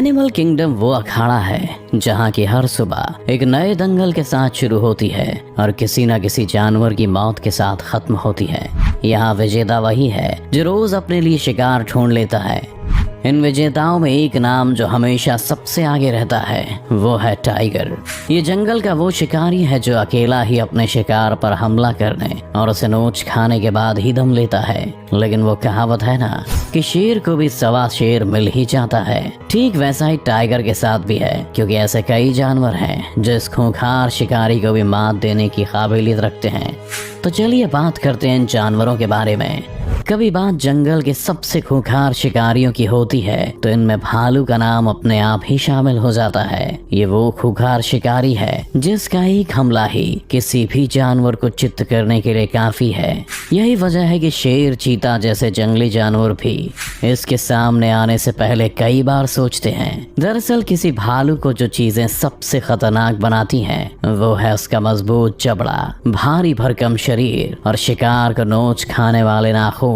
Animal kingdom वो अखाड़ा है जहाँ की हर सुबह एक नए दंगल के साथ शुरू होती है और किसी न किसी जानवर की मौत के साथ खत्म होती है। यहाँ विजेता वही है जो रोज अपने लिए शिकार ढूंढ लेता है। इन विजेताओं में एक नाम जो हमेशा सबसे आगे रहता है वो है टाइगर। ये जंगल का वो शिकारी है जो अकेला ही अपने शिकार पर हमला करने और उसे नोच खाने के बाद ही दम लेता है। लेकिन वो कहावत है ना कि शेर को भी सवा शेर मिल ही जाता है, ठीक वैसा ही टाइगर के साथ भी है, क्योंकि ऐसे कई जानवर हैं जो इस खूंखार शिकारी को भी मात देने की काबिलियत रखते हैं। तो चलिए बात करते हैं इन जानवरों के बारे में। कभी बात जंगल के सबसे खूंखार शिकारियों की होती है तो इनमें भालू का नाम अपने आप ही शामिल हो जाता है। ये वो खूंखार शिकारी है जिसका एक हमला ही किसी भी जानवर को चित्त करने के लिए काफी है। यही वजह है कि शेर, चीता जैसे जंगली जानवर भी इसके सामने आने से पहले कई बार सोचते हैं। दरअसल किसी भालू को जो चीजें सबसे खतरनाक बनाती हैं वो है उसका मजबूत जबड़ा, भारी भरकम शरीर और शिकार को नोच खाने वाले नाखून।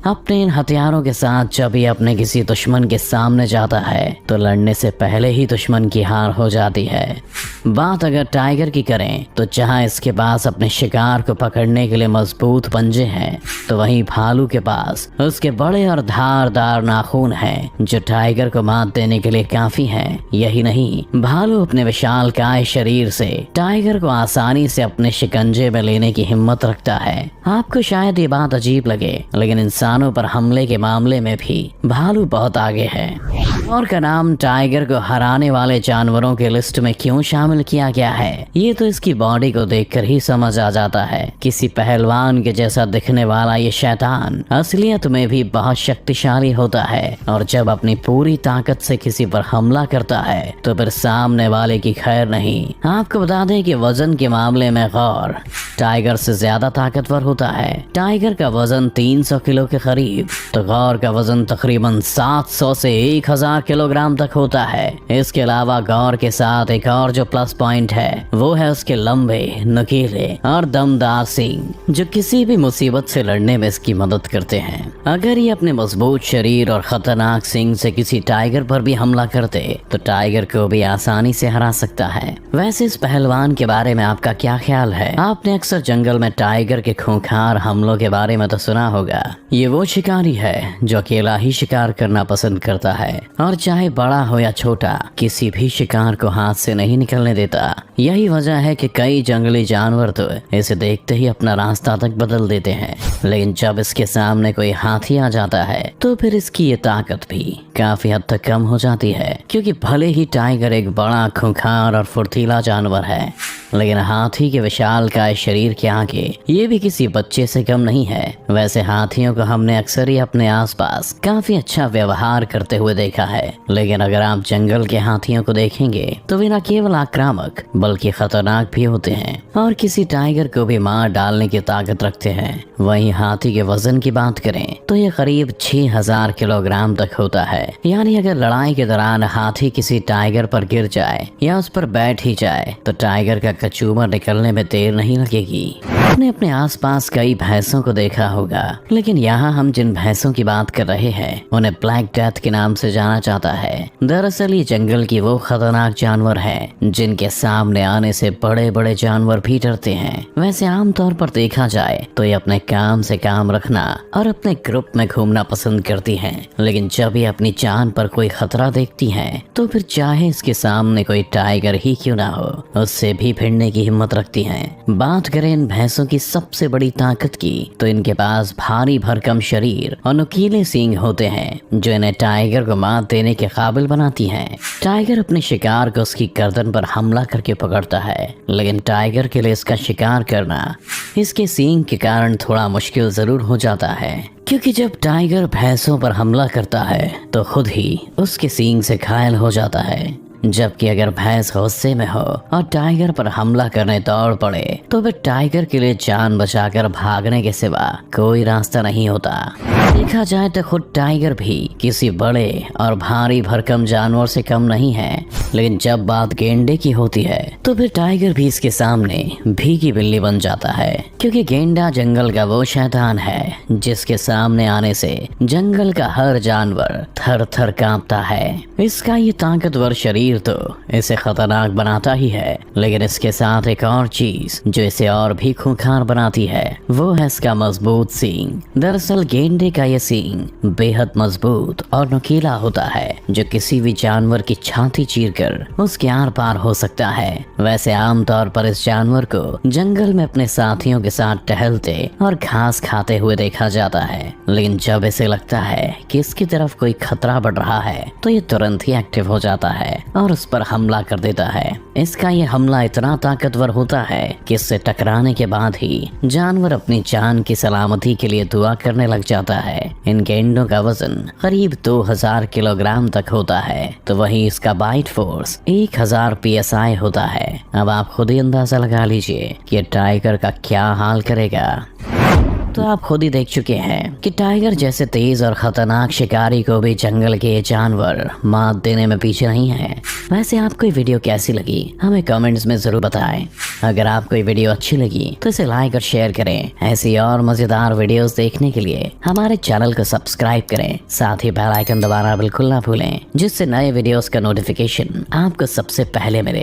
अपने इन हथियारों के साथ जब ये अपने किसी दुश्मन के सामने जाता है तो लड़ने से पहले ही दुश्मन की हार हो जाती है। बात अगर टाइगर की करें तो जहां इसके पास अपने शिकार को पकड़ने के लिए मजबूत पंजे हैं, तो वहीं भालू के पास उसके बड़े और धारदार नाखून हैं जो टाइगर को मात देने के लिए काफी हैं। यही नहीं, भालू अपने विशालकाय शरीर से टाइगर को आसानी से अपने शिकंजे में लेने की हिम्मत रखता है। आपको शायद ये बात अजीब लगे, लेकिन इंसानों पर हमले के मामले में भी भालू बहुत आगे है। और का नाम टाइगर को हराने वाले जानवरों के लिस्ट में क्यों शामिल किया गया है, ये तो इसकी बॉडी को देखकर ही समझ आ जाता है। किसी पहलवान के जैसा दिखने वाला ये शैतान असलियत में भी बहुत शक्तिशाली होता है और जब अपनी पूरी ताकत से किसी पर हमला करता है तो फिर सामने वाले की खैर नहीं। आपको बता दें कि वजन के मामले में गौर टाइगर से ज्यादा ताकतवर होता है। टाइगर का वजन 300 किलो के करीब, तो गौर का वजन तकरीबन 700 से 1000 किलोग्राम तक होता है। इसके अलावा गौर के साथ एक और जो प्लस पॉइंट है वो है उसके लंबे, नुकीले और दमदार सींग जो किसी भी मुसीबत से लड़ने में इसकी मदद करते हैं। अगर ये अपने मजबूत शरीर और खतरनाक सींग से किसी टाइगर पर भी हमला करते तो टाइगर को भी आसानी से हरा सकता है। वैसे इस पहलवान के बारे में आपका क्या ख्याल है? आपने अक्सर जंगल में टाइगर के खूंखार हमलों के बारे में तो सुना होगा। ये वो शिकारी है जो अकेला ही शिकार करना पसंद करता है और चाहे बड़ा हो या छोटा किसी भी शिकार को हाथ से नहीं निकलने देता। यही वजह है कि कई जंगली जानवर तो इसे देखते ही अपना रास्ता तक बदल देते हैं, लेकिन जब इसके सामने कोई हाथी आ जाता है तो फिर इसकी ये ताकत भी काफी हद तक कम हो जाती है। क्योंकि भले ही टाइगर एक बड़ा, खूंखार और फुर्तीला जानवर है, लेकिन हाथी के विशालकाय शरीर के आगे ये भी किसी बच्चे से कम नहीं है। वैसे हाथियों को हमने अक्सर ही अपने आसपास काफी अच्छा व्यवहार करते हुए देखा है, लेकिन अगर आप जंगल के हाथियों को देखेंगे तो वे न केवल आक्रामक बल्कि खतरनाक भी होते हैं और किसी टाइगर को भी मार डालने की ताकत रखते हैं। वहीं हाथी के वजन की बात करें तो ये करीब 6000 किलोग्राम तक होता है। यानी अगर लड़ाई के दौरान हाथी किसी टाइगर पर गिर जाए या उस पर बैठ ही जाए तो टाइगर का कचूमर निकलने में देर नहीं लगेगी। आपने अपने आसपास कई भैंसों को देखा होगा, लेकिन यहाँ हम जिन भैंसों की बात कर रहे हैं उन्हें ब्लैक डेथ के नाम से जाना जाता है। दरअसल ये जंगल की वो खतरनाक जानवर हैं जिनके सामने आने से बड़े बड़े जानवर भी डरते हैं। वैसे आमतौर पर देखा जाए तो ये अपने काम से काम रखना और अपने ग्रुप में घूमना पसंद करती हैं, लेकिन जब ये अपनी जान पर कोई खतरा देखती हैं तो फिर चाहे इसके सामने कोई टाइगर ही क्यों ना हो उससे भी भिड़ने की हिम्मत रखती हैं। बात करें इन भैंसों की सबसे बड़ी ताकत की तो इनके पास भारी भरकम शरीर और नुकीले सींग होते हैं जो इन्हें टाइगर को मात देने के काबिल बनाती हैं। टाइगर अपने शिकार को उसकी गर्दन पर हमला करके पकड़ता है, लेकिन टाइगर के लिए इसका शिकार करना इसके सींग के कारण थोड़ा मुश्किल जरूर हो जाता है। क्योंकि जब टाइगर भैंसों पर हमला करता है तो खुद ही उसके सींग से घायल हो जाता है, जबकि अगर भैंस गुस्से में हो और टाइगर पर हमला करने दौड़ पड़े तो फिर टाइगर के लिए जान बचाकर भागने के सिवा कोई रास्ता नहीं होता। देखा जाए तो खुद टाइगर भी किसी बड़े और भारी भरकम जानवर से कम नहीं है, लेकिन जब बात गेंडे की होती है तो फिर टाइगर भी इसके सामने भीगी बिल्ली बन जाता है, क्योंकि गेंडा जंगल का वो शैतान है जिसके सामने आने से जंगल का हर जानवर थर थर कांपता है। इसका ये ताकतवर शरीर तो इसे खतरनाक बनाता ही है, लेकिन इसके साथ एक और चीज जो इसे और भी खूंखार बनाती है वो है इसका मजबूत सींग। दरअसल गेंडे का ये सींग बेहद मजबूत और नुकीला होता है, जो किसी भी जानवर की छाती चीरकर उसके आर पार हो सकता है। वैसे आमतौर पर इस जानवर को जंगल में अपने साथियों के साथ टहलते और घास खाते हुए देखा जाता है, लेकिन जब इसे लगता है कि इसकी तरफ कोई खतरा बढ़ रहा है तो ये तुरंत ही एक्टिव हो जाता है और उस पर हमला कर देता है। इसका ये हमला इतना ताकतवर होता है कि इससे टकराने के बाद ही जानवर अपनी जान की सलामती के लिए दुआ करने लग जाता है। इन गेंडों का वजन करीब 2000 किलोग्राम तक होता है, तो वहीं इसका बाइट फोर्स 1000 PSI होता है। अब आप खुद ही अंदाजा लगा लीजिए कि टाइगर का क्या हाल करेगा। तो आप खुद ही देख चुके हैं कि टाइगर जैसे तेज और खतरनाक शिकारी को भी जंगल के जानवर मात देने में पीछे नहीं है। वैसे आपको ये वीडियो कैसी लगी हमें कमेंट्स में जरूर बताएं। अगर आपको ये वीडियो अच्छी लगी तो इसे लाइक और शेयर करें। ऐसी और मजेदार वीडियोस देखने के लिए हमारे चैनल को सब्सक्राइब करें, साथ ही बेल आइकन दबाना बिल्कुल ना भूलें, जिससे नए वीडियोस का नोटिफिकेशन आपको सबसे पहले मिले।